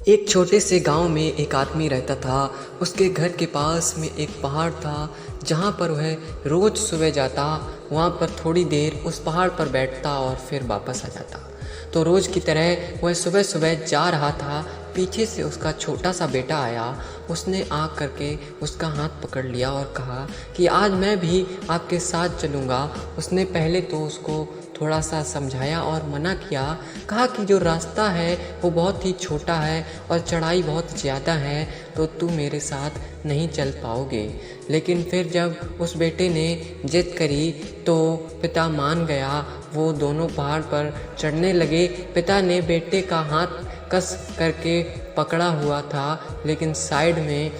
एक छोटे से गांव में एक आदमी रहता था। उसके घर के पास में एक पहाड़ था जहां पर वह रोज़ सुबह जाता, वहां पर थोड़ी देर उस पहाड़ पर बैठता और फिर वापस आ जाता। तो रोज़ की तरह वह सुबह सुबह जा रहा था। पीछे से उसका छोटा सा बेटा आया। उसने आँख करके उसका हाथ पकड़ लिया और कहा कि आज मैं भी आपके साथ चलूँगा। उसने पहले तो उसको थोड़ा सा समझाया और मना किया, कहा कि जो रास्ता है वो बहुत ही छोटा है और चढ़ाई बहुत ज़्यादा है, तो तू मेरे साथ नहीं चल पाओगे। लेकिन फिर जब उस बेटे ने जिद करी तो पिता मान गया। वो दोनों पहाड़ पर चढ़ने लगे। पिता ने बेटे का हाथ कस करके पकड़ा हुआ था, लेकिन साइड में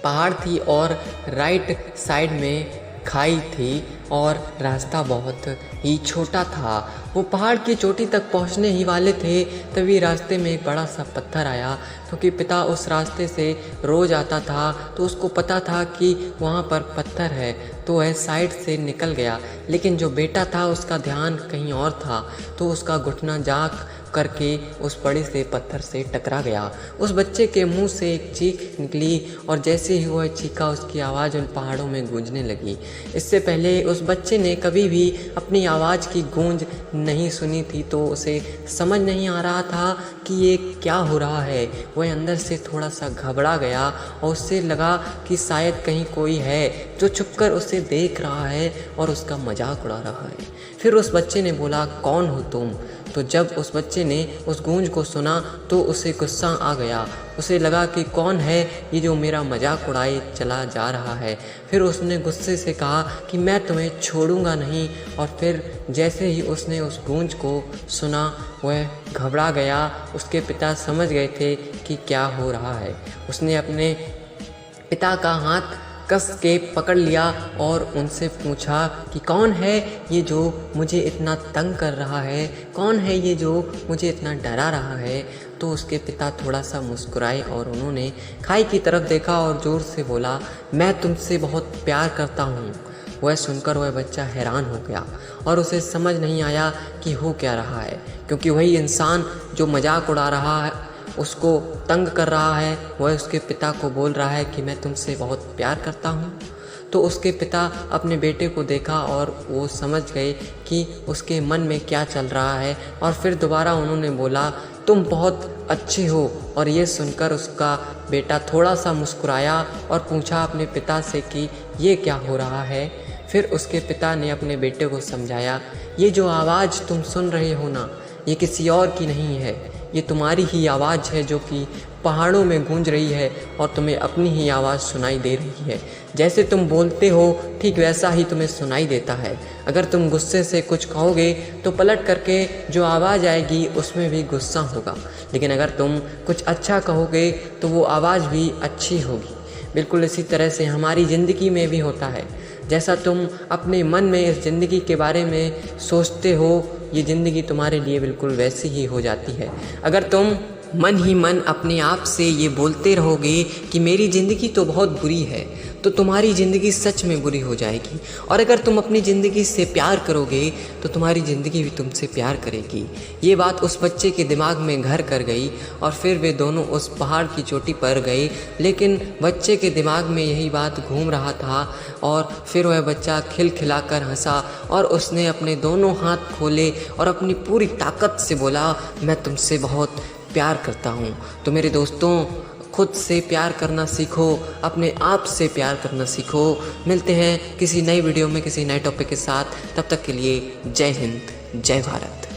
पहाड़ थी और राइट साइड में खाई थी और रास्ता बहुत ही छोटा था। वो पहाड़ की चोटी तक पहुंचने ही वाले थे, तभी रास्ते में एक बड़ा सा पत्थर आया। क्योंकि पिता उस रास्ते से रोज़ आता था तो उसको पता था कि वहाँ पर पत्थर है, तो वह साइड से निकल गया। लेकिन जो बेटा था उसका ध्यान कहीं और था, तो उसका घुटना जाग करके उस बड़े से पत्थर से टकरा गया। उस बच्चे के मुंह से एक चीख निकली और जैसे ही वह चीखा उसकी आवाज़ उन पहाड़ों में गूंजने लगी। इससे पहले उस बच्चे ने कभी भी अपनी आवाज़ की गूंज नहीं सुनी थी, तो उसे समझ नहीं आ रहा था कि ये क्या हो रहा है। वह अंदर से थोड़ा सा घबरा गया और उससे लगा कि शायद कहीं कोई है जो छुपकर उसे देख रहा है और उसका मजाक उड़ा रहा है। फिर उस बच्चे ने बोला, कौन हो तुम? तो जब उस बच्चे ने उस गूंज को सुना तो उसे गुस्सा आ गया। उसे लगा कि कौन है ये जो मेरा मजाक उड़ाए चला जा रहा है। फिर उसने गुस्से से कहा कि मैं तुम्हें छोड़ूंगा नहीं। और फिर जैसे ही उसने उस गूंज को सुना वह घबरा गया। उसके पिता समझ गए थे कि क्या हो रहा है। उसने अपने पिता का हाथ कस के पकड़ लिया और उनसे पूछा कि कौन है ये जो मुझे इतना तंग कर रहा है, कौन है ये जो मुझे इतना डरा रहा है। तो उसके पिता थोड़ा सा मुस्कुराए और उन्होंने खाई की तरफ देखा और ज़ोर से बोला, मैं तुमसे बहुत प्यार करता हूँ। वह सुनकर वह बच्चा हैरान हो गया और उसे समझ नहीं आया कि हो क्या रहा है, क्योंकि वही इंसान जो मजाक उड़ा रहा है, उसको तंग कर रहा है, वह उसके पिता को बोल रहा है कि मैं तुमसे बहुत प्यार करता हूँ। तो उसके पिता अपने बेटे को देखा और वो समझ गए कि उसके मन में क्या चल रहा है। और फिर दोबारा उन्होंने बोला, तुम बहुत अच्छे हो। और ये सुनकर उसका बेटा थोड़ा सा मुस्कुराया और पूछा अपने पिता से कि ये क्या हो रहा है। फिर उसके पिता ने अपने बेटे को समझाया, ये जो आवाज़ तुम सुन रहे हो ना, ये किसी और की नहीं है, ये तुम्हारी ही आवाज़ है जो कि पहाड़ों में गूंज रही है और तुम्हें अपनी ही आवाज़ सुनाई दे रही है। जैसे तुम बोलते हो ठीक वैसा ही तुम्हें सुनाई देता है। अगर तुम गुस्से से कुछ कहोगे तो पलट करके जो आवाज़ आएगी उसमें भी गुस्सा होगा, लेकिन अगर तुम कुछ अच्छा कहोगे तो वो आवाज़ भी अच्छी होगी। बिल्कुल इसी तरह से हमारी ज़िंदगी में भी होता है। जैसा तुम अपने मन में इस ज़िंदगी के बारे में सोचते हो, ये ज़िंदगी तुम्हारे लिए बिल्कुल वैसी ही हो जाती है। अगर तुम मन ही मन अपने आप से ये बोलते रहोगे कि मेरी ज़िंदगी तो बहुत बुरी है, तो तुम्हारी ज़िंदगी सच में बुरी हो जाएगी। और अगर तुम अपनी ज़िंदगी से प्यार करोगे तो तुम्हारी ज़िंदगी भी तुमसे प्यार करेगी। ये बात उस बच्चे के दिमाग में घर कर गई और फिर वे दोनों उस पहाड़ की चोटी पर गए। लेकिन बच्चे के दिमाग में यही बात घूम रहा था और फिर वह बच्चा खिलखिलाकर हंसा और उसने अपने दोनों हाथ खोले और अपनी पूरी ताकत से बोला, मैं तुमसे बहुत प्यार करता हूँ। तो मेरे दोस्तों, खुद से प्यार करना सीखो, अपने आप से प्यार करना सीखो। मिलते हैं किसी नई वीडियो में किसी नए टॉपिक के साथ। तब तक के लिए जय हिंद, जय भारत।